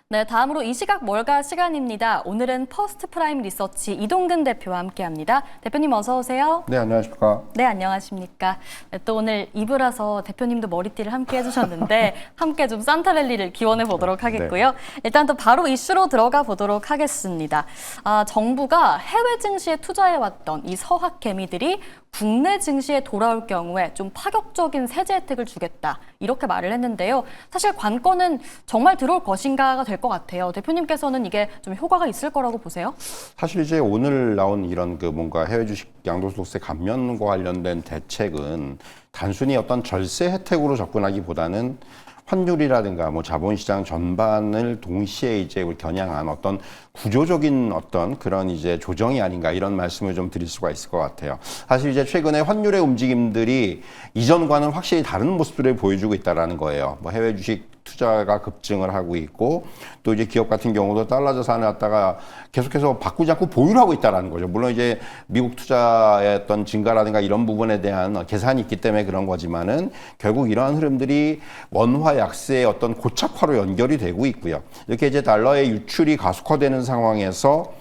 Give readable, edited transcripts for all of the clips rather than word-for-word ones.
네, 다음으로 이 시각 뭘까 시간입니다. 오늘은 퍼스트 프라임 리서치 이동근 대표와 함께합니다. 대표님 어서 오세요. 네, 안녕하십니까. 네, 안녕하십니까. 네, 또 오늘 2부라서 대표님도 머리띠를 함께 해주셨는데 함께 좀 산타랠리를 기원해 보도록 하겠고요. 네. 일단 또 바로 이슈로 들어가 보도록 하겠습니다. 정부가 해외 증시에 투자해왔던 이 서학 개미들이 국내 증시에 돌아올 경우에 좀 파격적인 세제 혜택을 주겠다 이렇게 말을 했는데요. 사실 관건은 정말 들어올 것인가가 될 것 같아요. 대표님께서는 이게 좀 효과가 있을 거라고 보세요? 사실 이제 오늘 나온 이런 뭔가 해외 주식 양도소득세 감면과 관련된 대책은 단순히 어떤 절세 혜택으로 접근하기보다는 환율이라든가 자본시장 전반을 동시에 이제 겨냥한 어떤 구조적인 어떤 그런 이제 조정이 아닌가 이런 말씀을 좀 드릴 수가 있을 것 같아요. 사실 이제 최근에 환율의 움직임들이 이전과는 확실히 다른 모습들을 보여주고 있다라는 거예요. 해외 주식 투자가 급증을 하고 있고 또 이제 기업 같은 경우도 달러 자산을 갖다가 계속해서 바꾸지 않고 보유를 하고 있다라는 거죠. 물론 이제 미국 투자의 어떤 증가라든가 이런 부분에 대한 계산이 있기 때문에 그런 거지만은 결국 이러한 흐름들이 원화 약세의 어떤 고착화로 연결이 되고 있고요. 이렇게 이제 달러의 유출이 가속화되는 상황에서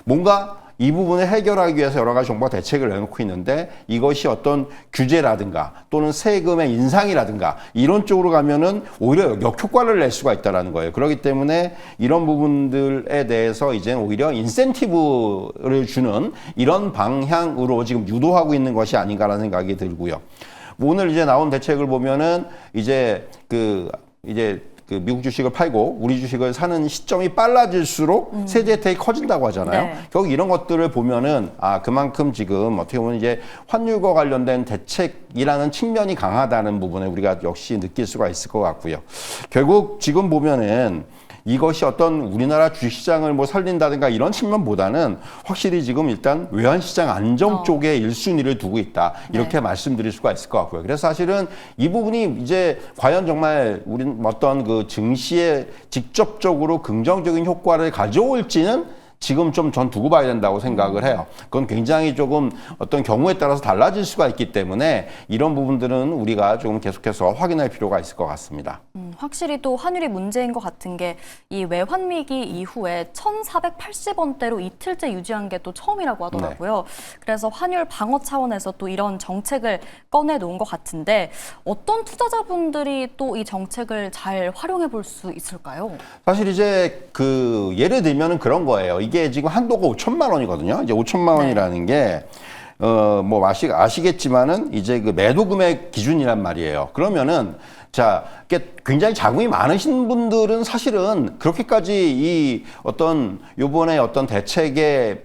뭔가 이 부분을 해결하기 위해서 여러 가지 정부가 대책을 내놓고 있는데 이것이 어떤 규제라든가 또는 세금의 인상이라든가 이런 쪽으로 가면은 오히려 역효과를 낼 수가 있다는 거예요. 그렇기 때문에 이런 부분들에 대해서 이제 오히려 인센티브를 주는 이런 방향으로 지금 유도하고 있는 것이 아닌가라는 생각이 들고요. 오늘 이제 나온 대책을 보면은 이제 미국 주식을 팔고 우리 주식을 사는 시점이 빨라질수록 세제 혜택이 커진다고 하잖아요. 네. 결국 이런 것들을 보면은 그만큼 지금 어떻게 보면 이제 환율과 관련된 대책이라는 측면이 강하다는 부분을 우리가 역시 느낄 수가 있을 것 같고요. 결국 지금 보면은 이것이 어떤 우리나라 주식시장을 살린다든가 이런 측면보다는 확실히 지금 일단 외환시장 안정 쪽에 1순위를 두고 있다. 이렇게 말씀드릴 수가 있을 것 같고요. 그래서 사실은 이 부분이 이제 과연 정말 우린 어떤 그 증시에 직접적으로 긍정적인 효과를 가져올지는 지금 좀 전 두고 봐야 된다고 생각을 해요. 그건 굉장히 조금 어떤 경우에 따라서 달라질 수가 있기 때문에 이런 부분들은 우리가 조금 계속해서 확인할 필요가 있을 것 같습니다. 확실히 또 환율이 문제인 것 같은 게 이 외환위기 이후에 1,480원대로 이틀째 유지한 게 또 처음이라고 하더라고요. 네. 그래서 환율 방어 차원에서 또 이런 정책을 꺼내놓은 것 같은데 어떤 투자자분들이 또 이 정책을 잘 활용해 볼 수 있을까요? 사실 이제 예를 들면은 그런 거예요. 이게 지금 한도가 5천만 원이거든요. 이제 5천만 원이라는 게 아시겠지만은 이제 그 매도 금액 기준이란 말이에요. 그러면은 굉장히 자금이 많으신 분들은 사실은 그렇게까지 이 요번에 어떤 대책에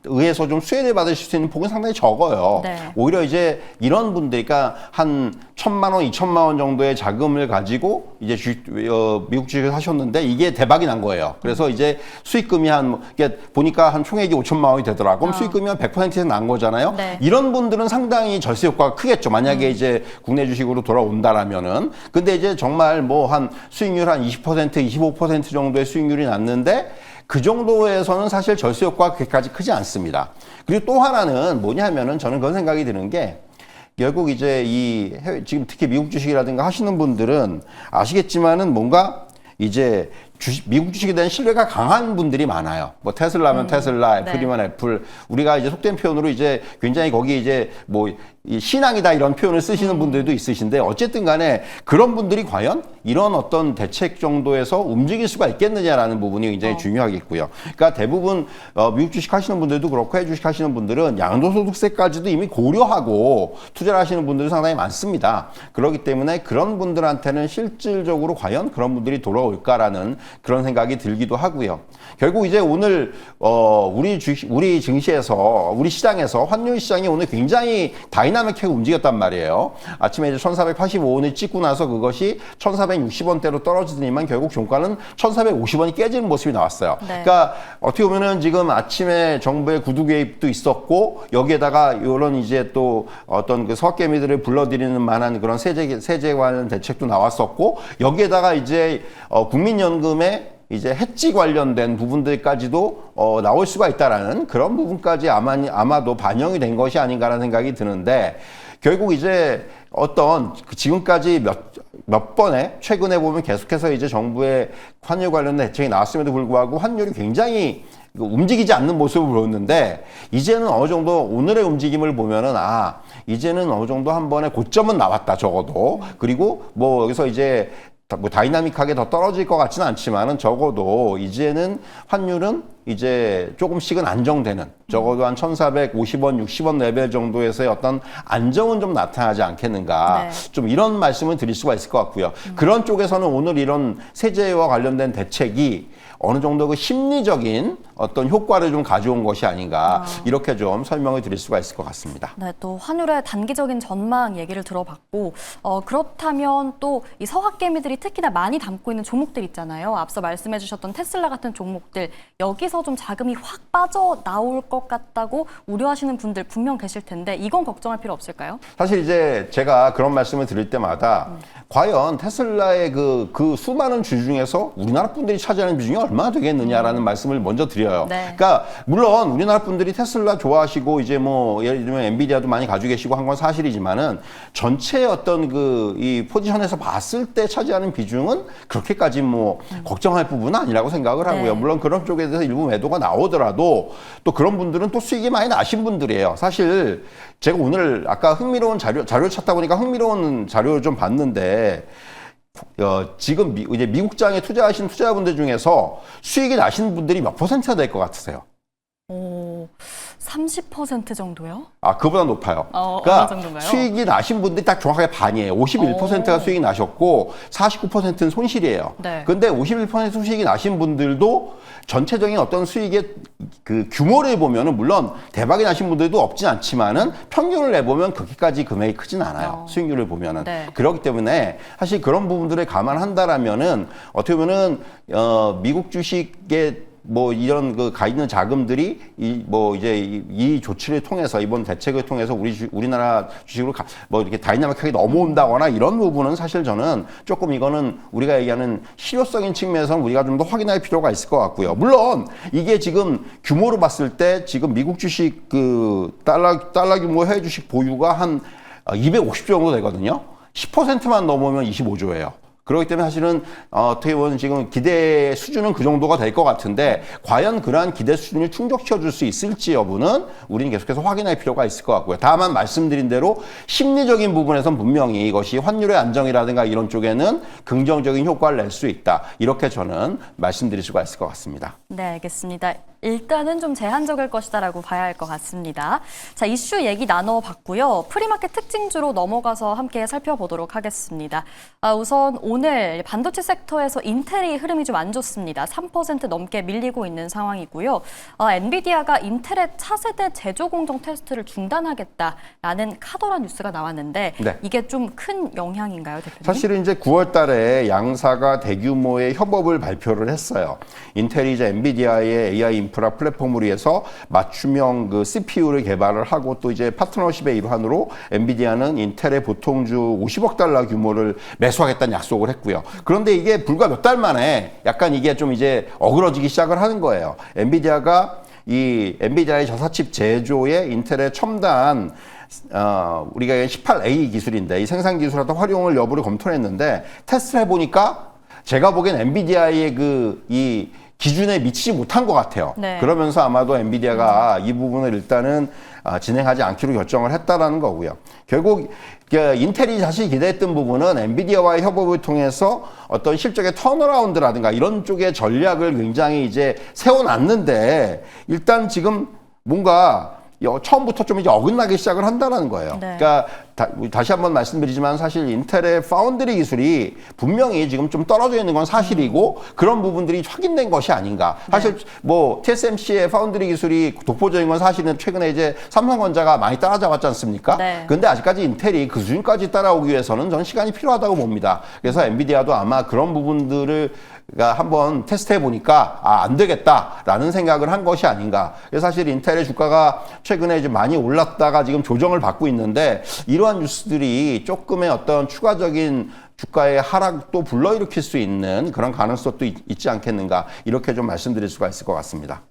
의해서 좀 수혜를 받으실 수 있는 폭은 상당히 적어요. 네. 오히려 이제 이런 분들이 그러니까 한 1,000만 원, 2천만 원 정도의 자금을 가지고 이제 미국 주식을 하셨는데 이게 대박이 난 거예요. 그래서 이제 수익금이 보니까 한 총액이 5천만 원이 되더라. 그럼 수익금이 한 100%에서 난 거잖아요. 네. 이런 분들은 상당히 절세 효과가 크겠죠. 만약에 이제 국내 주식으로 돌아온다라면은. 근데 이제 정말 한 수익률 한 20%, 25% 정도의 수익률이 났는데 그 정도에서는 사실 절세 효과가 그렇게까지 크지 않습니다. 그리고 또 하나는 뭐냐면은 저는 그런 생각이 드는 게 결국 이제 지금 특히 미국 주식이라든가 하시는 분들은 아시겠지만은 뭔가 이제 미국 주식에 대한 신뢰가 강한 분들이 많아요. 테슬라면 테슬라, 애플이면 애플. 우리가 이제 속된 표현으로 이제 굉장히 거기 이제 이 신앙이다 이런 표현을 쓰시는 분들도 있으신데 어쨌든 간에 그런 분들이 과연 이런 어떤 대책 정도에서 움직일 수가 있겠느냐라는 부분이 굉장히 중요하겠고요. 그러니까 대부분 미국 주식 하시는 분들도 그렇고 해외 주식 하시는 분들은 양도소득세까지도 이미 고려하고 투자를 하시는 분들이 상당히 많습니다. 그렇기 때문에 그런 분들한테는 실질적으로 과연 그런 분들이 돌아올까라는 그런 생각이 들기도 하고요. 결국 이제 오늘 우리 증시에서 우리 시장에서 환율 시장이 오늘 굉장히 다이나믹하게 움직였단 말이에요. 아침에 이제 1,485원을 찍고 나서 그것이 1,460원대로 떨어지더니만 결국 종가는 1,450원이 깨지는 모습이 나왔어요. 네. 그러니까 어떻게 보면은 지금 아침에 정부의 구두 개입도 있었고 여기에다가 이런 이제 또 어떤 그 서학개미들을 불러들이는 만한 그런 세제 관련 대책도 나왔었고 여기에다가 이제 국민연금의 이제 해지 관련된 부분들까지도 나올 수가 있다라는 그런 부분까지 아마도 반영이 된 것이 아닌가라는 생각이 드는데 결국 이제 어떤 지금까지 몇 번에 최근에 보면 계속해서 이제 정부의 환율 관련된 대책이 나왔음에도 불구하고 환율이 굉장히 움직이지 않는 모습을 보였는데 이제는 어느 정도 오늘의 움직임을 보면은 이제는 어느 정도 한 번에 고점은 나왔다 적어도. 그리고 뭐 여기서 이제 뭐 다이나믹하게 더 떨어질 것 같지는 않지만은 적어도 이제는 환율은 이제 조금씩은 안정되는, 적어도 한 1,450원, 60원 레벨 정도에서의 어떤 안정은 좀 나타나지 않겠는가. 네. 좀 이런 말씀을 드릴 수가 있을 것 같고요. 그런 쪽에서는 오늘 이런 세제와 관련된 대책이 어느 정도 그 심리적인 어떤 효과를 좀 가져온 것이 아닌가, 이렇게 좀 설명을 드릴 수가 있을 것 같습니다. 네, 또 환율의 단기적인 전망 얘기를 들어봤고, 그렇다면 또 이 서학개미들이 특히나 많이 담고 있는 종목들 있잖아요. 앞서 말씀해주셨던 테슬라 같은 종목들, 여기서 좀 자금이 확 빠져 나올 것 같다고 우려하시는 분들 분명 계실 텐데, 이건 걱정할 필요 없을까요? 사실 이제 제가 그런 말씀을 드릴 때마다 과연 테슬라의 그 수많은 주 중에서 우리나라 분들이 차지하는 비중이 얼마나 되겠느냐라는 말씀을 먼저 드려요. 네. 그러니까 물론 우리나라 분들이 테슬라 좋아하시고 이제 뭐 예를 들면 엔비디아도 많이 가지고 계시고 한 건 사실이지만은 전체 어떤 이 포지션에서 봤을 때 차지하는 비중은 그렇게까지 뭐 걱정할 부분은 아니라고 생각을 하고요. 네. 물론 그런 쪽에 대해서 일부 매도가 나오더라도 또 그런 분들은 또 수익이 많이 나신 분들이에요. 사실 제가 오늘 아까 흥미로운 자료를 찾다 보니까 흥미로운 자료를 좀 봤는데 지금 이제 미국장에 투자하신 투자자분들 중에서 수익이 나신 분들이 몇 퍼센트가 될 것 같으세요? 30% 정도요? 그보다 높아요. 어느 그러니까 정도인가요? 수익이 나신 분들이 딱 정확하게 반이에요. 51%가 수익이 나셨고 49%는 손실이에요. 네. 근데 51% 수익이 나신 분들도 전체적인 어떤 수익의 그 규모를 보면은 물론 대박이 나신 분들도 없진 않지만은 평균을 내보면 그렇게까지 금액이 크진 않아요. 수익률을 보면은. 네. 그렇기 때문에 사실 그런 부분들을 감안한다라면은 어떻게 보면은 미국 주식의 뭐 이런 가 있는 자금들이 이 조치를 통해서 이번 대책을 통해서 우리나라 주식으로 뭐 이렇게 다이나믹하게 넘어온다거나 이런 부분은 사실 저는 조금 이거는 우리가 얘기하는 실효성인 측면에서는 우리가 좀 더 확인할 필요가 있을 것 같고요. 물론 이게 지금 규모로 봤을 때 지금 미국 주식 달러 규모 해외 주식 보유가 한 250조 정도 되거든요. 10%만 넘으면 25조예요. 그렇기 때문에 사실은 어떻게 보면 지금 기대 수준은 그 정도가 될 것 같은데 과연 그러한 기대 수준을 충족시켜 줄 수 있을지 여부는 우리는 계속해서 확인할 필요가 있을 것 같고요. 다만 말씀드린 대로 심리적인 부분에선 분명히 이것이 환율의 안정이라든가 이런 쪽에는 긍정적인 효과를 낼 수 있다. 이렇게 저는 말씀드릴 수가 있을 것 같습니다. 네, 알겠습니다. 일단은 좀 제한적일 것이다라고 봐야 할 것 같습니다. 자, 이슈 얘기 나눠봤고요. 프리마켓 특징주로 넘어가서 함께 살펴보도록 하겠습니다. 우선 오늘 반도체 섹터에서 인텔의 흐름이 좀 안 좋습니다. 3% 넘게 밀리고 있는 상황이고요. 엔비디아가 인텔의 차세대 제조 공정 테스트를 중단하겠다라는 카더라 뉴스가 나왔는데 네. 이게 좀 큰 영향인가요, 대표님? 사실은 이제 9월 달에 양사가 대규모의 협업을 발표를 했어요. 인텔이 이제 엔비디아의 AI 인프라 플랫폼을 위해서 맞춤형 그 CPU를 개발을 하고 또 이제 파트너십의 일환으로 엔비디아는 인텔의 보통주 50억 달러 규모를 매수하겠다는 약속을 했고요. 그런데 이게 불과 몇 달 만에 약간 이게 좀 이제 어그러지기 시작을 하는 거예요. 엔비디아가 이 엔비디아의 저사칩 제조에 인텔의 첨단 우리가 18A 기술인데 이 생산 기술하다 활용을 여부를 검토했는데 테스트를 해보니까 제가 보기엔 엔비디아의 이 기준에 미치지 못한 것 같아요. 네. 그러면서 아마도 엔비디아가 이 부분을 일단은 진행하지 않기로 결정을 했다라는 거고요. 결국 인텔이 사실 기대했던 부분은 엔비디아와의 협업을 통해서 어떤 실적의 턴어라운드라든가 이런 쪽의 전략을 굉장히 이제 세워놨는데 일단 지금 뭔가 처음부터 좀 이제 어긋나기 시작을 한다는 거예요. 네. 그러니까 다시 한번 말씀드리지만 사실 인텔의 파운드리 기술이 분명히 지금 좀 떨어져 있는 건 사실이고 그런 부분들이 확인된 것이 아닌가. 사실 뭐 TSMC의 파운드리 기술이 독보적인 건 사실은 최근에 이제 삼성전자가 많이 따라잡았지 않습니까? 네. 근데 아직까지 인텔이 그 수준까지 따라오기 위해서는 저는 시간이 필요하다고 봅니다. 그래서 엔비디아도 아마 그런 부분들을 한번 테스트해 보니까 안 되겠다라는 생각을 한 것이 아닌가. 그래서 사실 인텔의 주가가 최근에 이제 많이 올랐다가 지금 조정을 받고 있는데 이러한 뉴스들이 조금의 어떤 추가적인 주가의 하락도 불러일으킬 수 있는 그런 가능성도 있지 않겠는가 이렇게 좀 말씀드릴 수가 있을 것 같습니다.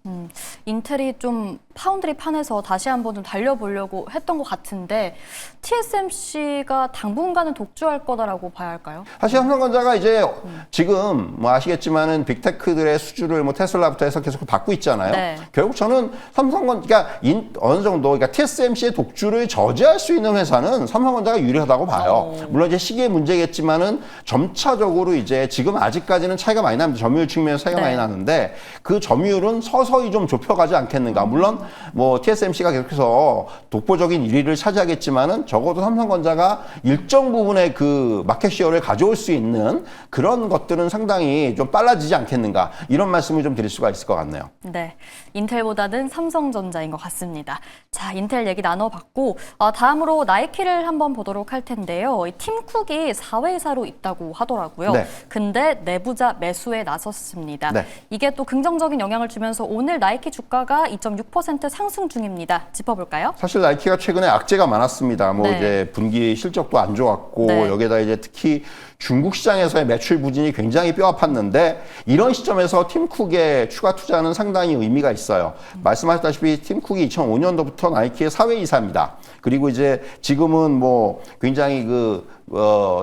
인텔이 좀 파운드리 판에서 다시 한번 좀 달려보려고 했던 것 같은데 TSMC가 당분간은 독주할 거다라고 봐야 할까요? 사실 삼성전자가 이제 지금 뭐 아시겠지만은 빅테크들의 수주를 뭐 테슬라부터 해서 계속 받고 있잖아요. 네. 결국 저는 삼성전자, 그러니까 어느 정도, 그러니까 TSMC의 독주를 저지할 수 있는 회사는 삼성전자가 유리하다고 봐요. 물론 이제 시기의 문제겠지만은 점차적으로 이제 지금 아직까지는 차이가 많이 납니다. 점유율 측면에서 차이가 네. 많이 나는데 그 점유율은 서서히 좀 좁혀가지 않겠는가. 물론 뭐 TSMC가 계속해서 독보적인 1위를 차지하겠지만은 적어도 삼성전자가 일정 부분의 그 마켓시어를 가져올 수 있는 그런 것들은 상당히 좀 빨라지지 않겠는가. 이런 말씀을 좀 드릴 수가 있을 것 같네요. 네, 인텔보다는 삼성전자인 것 같습니다. 자, 인텔 얘기 나눠봤고 다음으로 나이키를 한번 보도록 할 텐데요. 이 팀쿡이 4회사로 있다고 하더라고요. 네. 근데 내부자 매수에 나섰습니다. 네. 이게 또 긍정적인 영향을 주면서 오늘 나이키 주가가 2.6% 상승 중입니다. 짚어볼까요? 사실 나이키가 최근에 악재가 많았습니다. 뭐 네. 이제 분기 실적도 안 좋았고 네. 여기에다 이제 특히 중국 시장에서의 매출 부진이 굉장히 뼈아팠는데 이런 시점에서 팀쿡의 추가 투자는 상당히 의미가 있어요. 말씀하셨다시피 팀쿡이 2005년도부터 나이키의 사회이사입니다. 그리고 이제 지금은 뭐 굉장히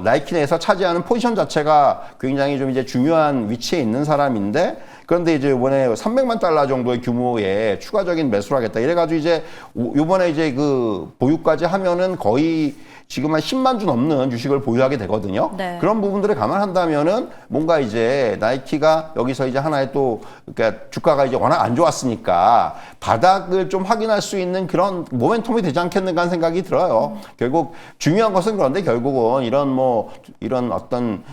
나이키 내에서 차지하는 포지션 자체가 굉장히 좀 이제 중요한 위치에 있는 사람인데 그런데 이제 이번에 300만 달러 정도의 규모의 추가적인 매수를 하겠다. 이래가지고 이제 이번에 이제 그 보유까지 하면은 거의 지금 한 10만 주 넘는 주식을 보유하게 되거든요. 네. 그런 부분들을 감안한다면은 뭔가 이제 나이키가 여기서 이제 하나의 또 그러니까 주가가 이제 워낙 안 좋았으니까 바닥을 좀 확인할 수 있는 그런 모멘텀이 되지 않겠는가 하는 생각이 들어요. 결국 중요한 것은 그런데 결국은 이런 어떤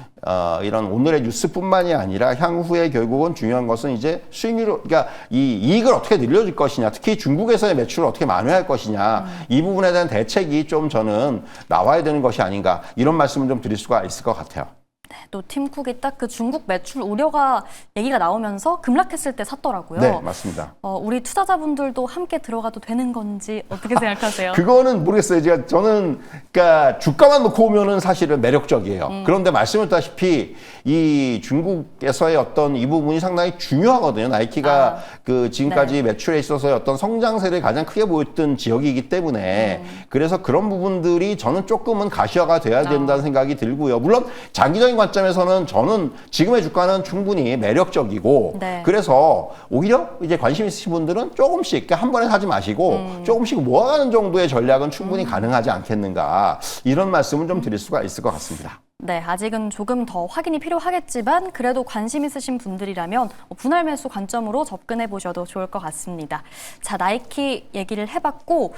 이런 오늘의 뉴스뿐만이 아니라 향후에 결국은 중요한 것은 이제 수익률, 그러니까 이 이익을 어떻게 늘려줄 것이냐, 특히 중국에서의 매출을 어떻게 만회할 것이냐, 이 부분에 대한 대책이 좀 저는 나와야 되는 것이 아닌가 이런 말씀을 좀 드릴 수가 있을 것 같아요. 네, 또 팀쿡이 딱 그 중국 매출 우려가 얘기가 나오면서 급락했을 때 샀더라고요. 네, 맞습니다. 우리 투자자분들도 함께 들어가도 되는 건지 어떻게 생각하세요? 그거는 모르겠어요. 저는 그러니까 주가만 놓고 보면은 사실은 매력적이에요. 그런데 말씀드렸다시피 이 중국에서의 어떤 이 부분이 상당히 중요하거든요. 나이키가 그 지금까지 매출에 있어서의 어떤 성장세를 가장 크게 보였던 지역이기 때문에 그래서 그런 부분들이 저는 조금은 가시화가 돼야 된다는 생각이 들고요. 물론 장기적인 관점에서는 저는 지금의 주가는 충분히 매력적이고 네. 그래서 오히려 이제 관심 있으신 분들은 조금씩 한 번에 사지 마시고 조금씩 모아가는 정도의 전략은 충분히 가능하지 않겠는가 이런 말씀을 좀 드릴 수가 있을 것 같습니다. 네, 아직은 조금 더 확인이 필요하겠지만 그래도 관심 있으신 분들이라면 분할 매수 관점으로 접근해 보셔도 좋을 것 같습니다. 자, 나이키 얘기를 해봤고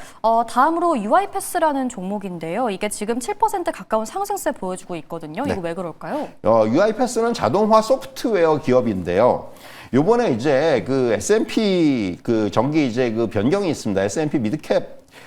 다음으로 UiPath라는 종목인데요. 이게 지금 7% 가까운 상승세 보여주고 있거든요. 네. 이거 왜 그럴까요? UiPath는 자동화 소프트웨어 기업인데요. 요번에 이제 그 S&P 그 정기 이제 그 변경이 있습니다. S&P 미드캡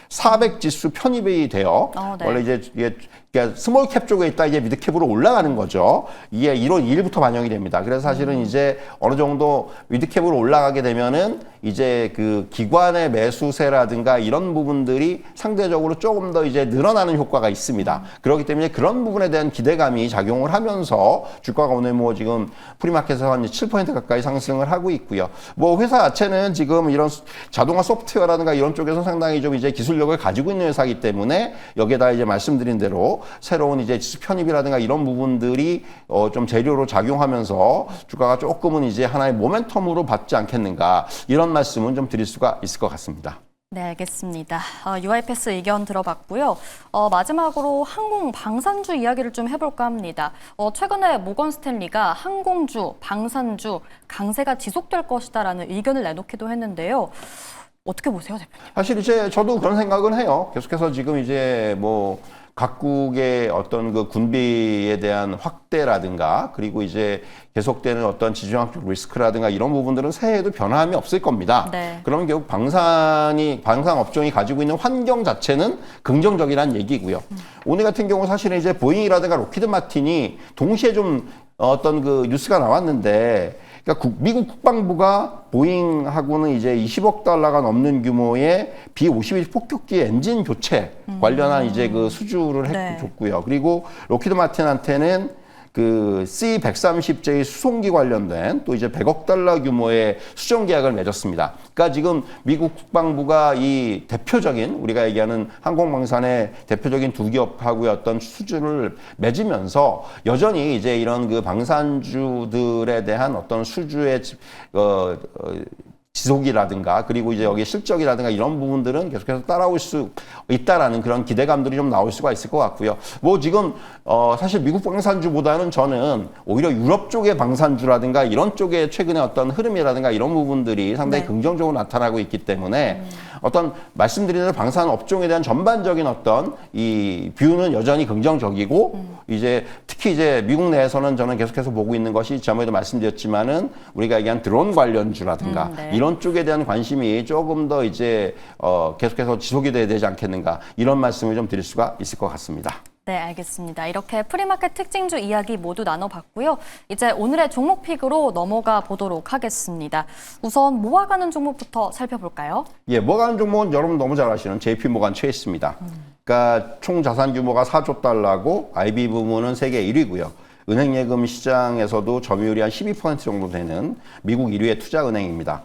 400 지수 편입이 돼요. 네. 원래 이제 이게 그러니까 스몰 캡 쪽에 있다 이제 미드캡으로 올라가는 거죠. 이게 1월 2일부터 반영이 됩니다. 그래서 사실은 이제 어느 정도 미드캡으로 올라가게 되면은 이제 그 기관의 매수세라든가 이런 부분들이 상대적으로 조금 더 이제 늘어나는 효과가 있습니다. 그렇기 때문에 그런 부분에 대한 기대감이 작용을 하면서 주가가 오늘 뭐 지금 프리마켓에서 한 7% 가까이 상승을 하고 있고요. 뭐 회사 자체는 지금 이런 자동화 소프트웨어라든가 이런 쪽에서 상당히 좀 이제 기술력을 가지고 있는 회사이기 때문에 여기에다 이제 말씀드린 대로 새로운 이제 지수 편입이라든가 이런 부분들이 좀 재료로 작용하면서 주가가 조금은 이제 하나의 모멘텀으로 받지 않겠는가 이런 말씀은 좀 드릴 수가 있을 것 같습니다. 네, 알겠습니다. UiPath 의견 들어봤고요. 마지막으로 항공 방산주 이야기를 좀 해볼까 합니다. 최근에 모건 스탠리가 항공주, 방산주 강세가 지속될 것이다라는 의견을 내놓기도 했는데요. 어떻게 보세요, 대표님? 사실 이제 저도 그런 생각은 해요. 계속해서 지금 이제 뭐 각국의 어떤 그 군비에 대한 확대라든가 그리고 이제 계속되는 어떤 지정학적 리스크라든가 이런 부분들은 새해에도 변함이 없을 겁니다. 네. 그러면 결국 방산 업종이 가지고 있는 환경 자체는 긍정적이라는 얘기고요. 오늘 같은 경우 사실은 이제 보잉이라든가 로키드 마틴이 동시에 좀 어떤 그 뉴스가 나왔는데 그러니까 미국 국방부가 보잉하고는 이제 20억 달러가 넘는 규모의 B-51 폭격기 엔진 교체 관련한 이제 그 수주를 네. 줬고요. 그리고 로키드 마틴한테는 그 C-130J 수송기 관련된 또 이제 100억 달러 규모의 수정 계약을 맺었습니다. 그러니까 지금 미국 국방부가 이 대표적인 우리가 얘기하는 항공방산의 대표적인 두 기업하고의 어떤 수주를 맺으면서 여전히 이제 이런 그 방산주들에 대한 어떤 수주의 지속이라든가 그리고 이제 여기 실적이라든가 이런 부분들은 계속해서 따라올 수 있다라는 그런 기대감들이 좀 나올 수가 있을 것 같고요. 뭐 지금 사실 미국 방산주보다는 저는 오히려 유럽 쪽의 방산주라든가 이런 쪽에 최근에 어떤 흐름이라든가 이런 부분들이 상당히 네. 긍정적으로 나타나고 있기 때문에 어떤 말씀드린 대로 방산 업종에 대한 전반적인 어떤 이 뷰는 여전히 긍정적이고 이제 특히 이제 미국 내에서는 저는 계속해서 보고 있는 것이 전에도 말씀드렸지만은 우리가 얘기한 드론 관련주라든가 네. 이런 쪽에 대한 관심이 조금 더 이제 계속해서 지속이 돼야 되지 않겠는가 이런 말씀을 좀 드릴 수가 있을 것 같습니다. 네, 알겠습니다. 이렇게 프리마켓 특징주 이야기 모두 나눠봤고요. 이제 오늘의 종목 픽으로 넘어가 보도록 하겠습니다. 우선 모아가는 종목부터 살펴볼까요? 예, 모아가는 종목은 여러분 너무 잘 아시는 JP 모간 체이스입니다. 그러니까 총 자산 규모가 4조 달러고 IB 부문은 세계 1위고요. 은행 예금 시장에서도 점유율이 한 12% 정도 되는 미국 1위의 투자은행입니다.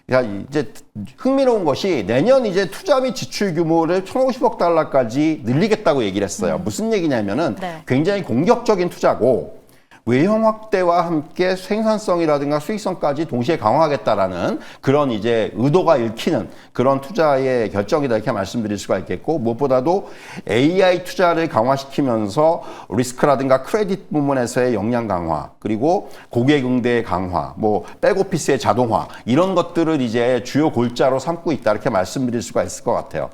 그러니까 이제 흥미로운 것이 내년 이제 투자 및 지출 규모를 1,050억 달러까지 늘리겠다고 얘기를 했어요. 무슨 얘기냐면은 네. 굉장히 공격적인 투자고 외형 확대와 함께 생산성이라든가 수익성까지 동시에 강화하겠다라는 그런 이제 의도가 읽히는 그런 투자의 결정이다 이렇게 말씀드릴 수가 있겠고 무엇보다도 AI 투자를 강화시키면서 리스크라든가 크레딧 부문에서의 역량 강화 그리고 고객 응대 강화 뭐 백오피스의 자동화 이런 것들을 이제 주요 골자로 삼고 있다 이렇게 말씀드릴 수가 있을 것 같아요.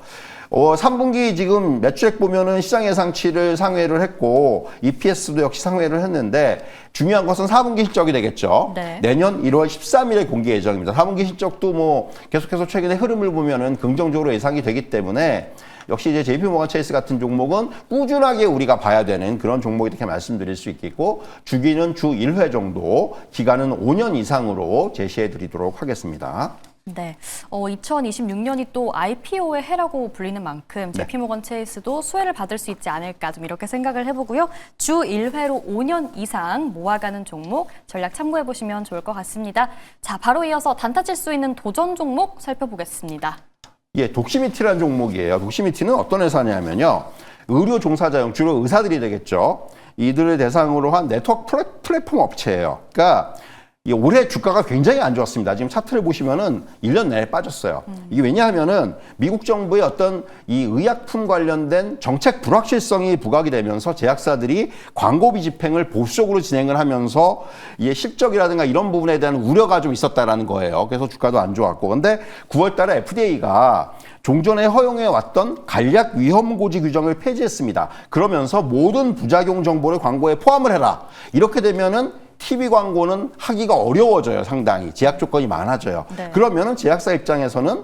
3분기 지금 매출액 보면은 시장 예상치를 상회를 했고 EPS도 역시 상회를 했는데 중요한 것은 4분기 실적이 되겠죠. 네. 내년 1월 13일에 공개 예정입니다. 4분기 실적도 뭐 계속해서 최근의 흐름을 보면은 긍정적으로 예상이 되기 때문에 역시 이제 JP모건 체이스 같은 종목은 꾸준하게 우리가 봐야 되는 그런 종목이 이렇게 말씀드릴 수 있겠고 주기는 주 1회 정도 기간은 5년 이상으로 제시해 드리도록 하겠습니다. 네, 2026년이 또 IPO의 해라고 불리는 만큼 JP모건 체이스도 수혜를 받을 수 있지 않을까 좀 이렇게 생각을 해보고요. 주 1회로 5년 이상 모아가는 종목 전략 참고해보시면 좋을 것 같습니다. 자, 바로 이어서 단타 칠 수 있는 도전 종목 살펴보겠습니다. 예, 독시미티라는 종목이에요. 독시미티는 어떤 회사냐면요. 의료 종사자용, 주로 의사들이 되겠죠. 이들을 대상으로 한 네트워크 플랫폼 업체예요. 그러니까 올해 주가가 굉장히 안 좋았습니다. 지금 차트를 보시면은 1년 내내 빠졌어요. 이게 왜냐하면은 미국 정부의 어떤 이 의약품 관련된 정책 불확실성이 부각이 되면서 제약사들이 광고비 집행을 보수적으로 진행을 하면서 이 실적이라든가 이런 부분에 대한 우려가 좀 있었다라는 거예요. 그래서 주가도 안 좋았고. 근데 9월 달에 FDA가 종전에 허용해 왔던 간략 위험 고지 규정을 폐지했습니다. 그러면서 모든 부작용 정보를 광고에 포함을 해라. 이렇게 되면은 TV 광고는 하기가 어려워져요. 상당히 제약 조건이 많아져요. 네. 그러면은 제약사 입장에서는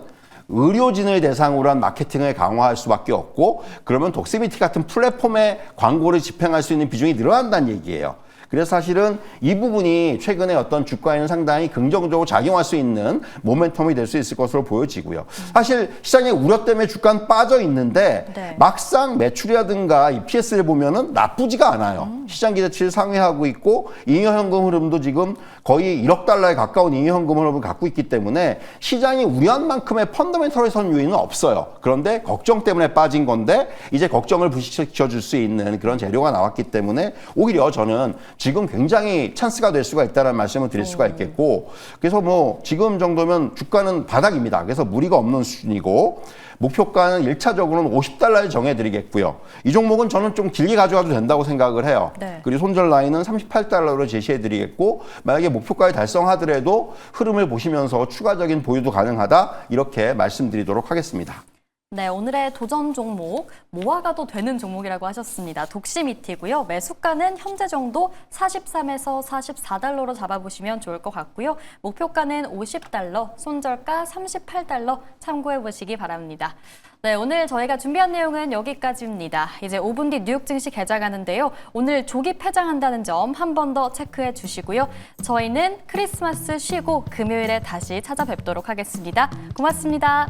의료진을 대상으로 한 마케팅을 강화할 수밖에 없고 그러면 독시미티 같은 플랫폼에 광고를 집행할 수 있는 비중이 늘어난다는 얘기예요. 그래서 사실은 이 부분이 최근에 어떤 주가에는 상당히 긍정적으로 작용할 수 있는 모멘텀이 될 수 있을 것으로 보여지고요. 사실 시장의 우려 때문에 주가는 빠져 있는데 네. 막상 매출이라든가 EPS를 보면은 나쁘지가 않아요. 시장 기대치를 상회하고 있고 잉여현금 흐름도 지금 거의 1억 달러에 가까운 잉여현금 흐름을 갖고 있기 때문에 시장이 우려한 만큼의 펀더멘털에선 요인은 없어요. 그런데 걱정 때문에 빠진 건데 이제 걱정을 부식시켜줄 수 있는 그런 재료가 나왔기 때문에 오히려 저는 지금 굉장히 찬스가 될 수가 있다는 말씀을 드릴 수가 있겠고 그래서 뭐 지금 정도면 주가는 바닥입니다. 그래서 무리가 없는 수준이고 목표가는 1차적으로는 50달러를 정해드리겠고요. 이 종목은 저는 좀 길게 가져가도 된다고 생각을 해요. 네. 그리고 손절 라인은 38달러로 제시해드리겠고 만약에 목표가를 달성하더라도 흐름을 보시면서 추가적인 보유도 가능하다 이렇게 말씀드리도록 하겠습니다. 네, 오늘의 도전 종목 모아가도 되는 종목이라고 하셨습니다. 독시미티고요. 매수가는 현재 정도 43에서 44달러로 잡아보시면 좋을 것 같고요. 목표가는 50달러, 손절가 38달러 참고해 보시기 바랍니다. 네, 오늘 저희가 준비한 내용은 여기까지입니다. 이제 5분 뒤 뉴욕 증시 개장하는데요. 오늘 조기 폐장한다는 점 한 번 더 체크해 주시고요. 저희는 크리스마스 쉬고 금요일에 다시 찾아뵙도록 하겠습니다. 고맙습니다.